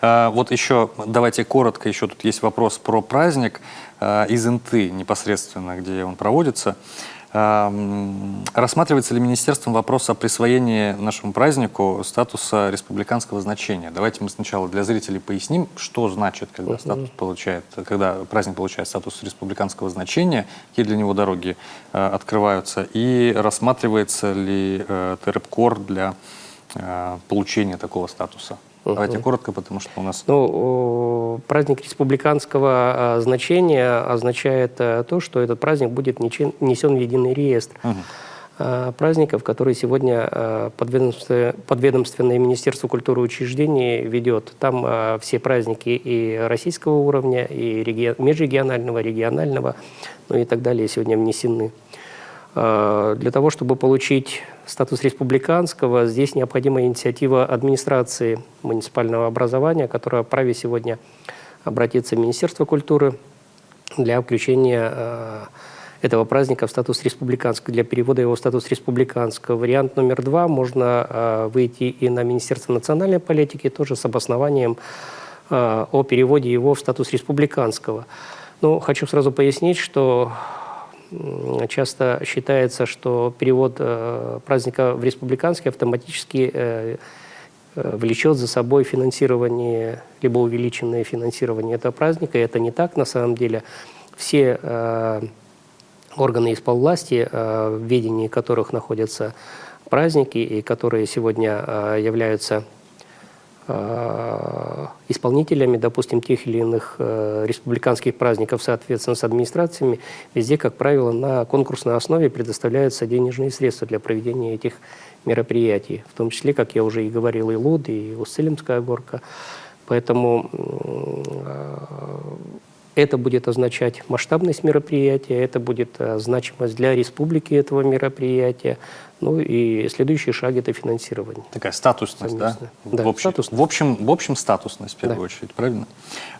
Вот еще, давайте коротко, еще тут есть вопрос про праздник из Инты непосредственно, где он проводится. Рассматривается ли министерством вопрос о присвоении нашему празднику статуса республиканского значения? Давайте мы сначала для зрителей поясним, что значит, когда, когда праздник получает статус республиканского значения, какие для него дороги открываются, и рассматривается ли ТРЭПКОР для получения такого статуса. Давайте коротко, потому что у нас... Ну, праздник республиканского значения означает то, что этот праздник будет внесен в единый реестр праздников, которые сегодня подведомственное Министерство культуры и учреждений ведет. Там все праздники и российского уровня, и межрегионального, регионального, ну и так далее сегодня внесены. Для того, чтобы получить статус республиканского, здесь необходима инициатива администрации муниципального образования, которая вправе сегодня обратиться в Министерство культуры для включения этого праздника в статус республиканского, для перевода его в статус республиканского. Вариант номер 2, можно выйти и на Министерство национальной политики, тоже с обоснованием о переводе его в статус республиканского. Но хочу сразу пояснить, что часто считается, что перевод праздника в республиканский автоматически влечет за собой финансирование, либо увеличенное финансирование этого праздника. И это не так на самом деле. Все органы исполвласти, в ведении которых находятся праздники и которые сегодня являются исполнителями, допустим, тех или иных республиканских праздников, соответственно, с администрациями, везде, как правило, на конкурсной основе предоставляются денежные средства для проведения этих мероприятий, в том числе, как я уже и говорил, и Луд, и Усть-Цилимская горка. Поэтому это будет означать масштабность мероприятия, это будет значимость для республики этого мероприятия. Ну и следующий шаг – это финансирование. Такая статусность, да? Да, в общем статусность, в первую очередь, правильно?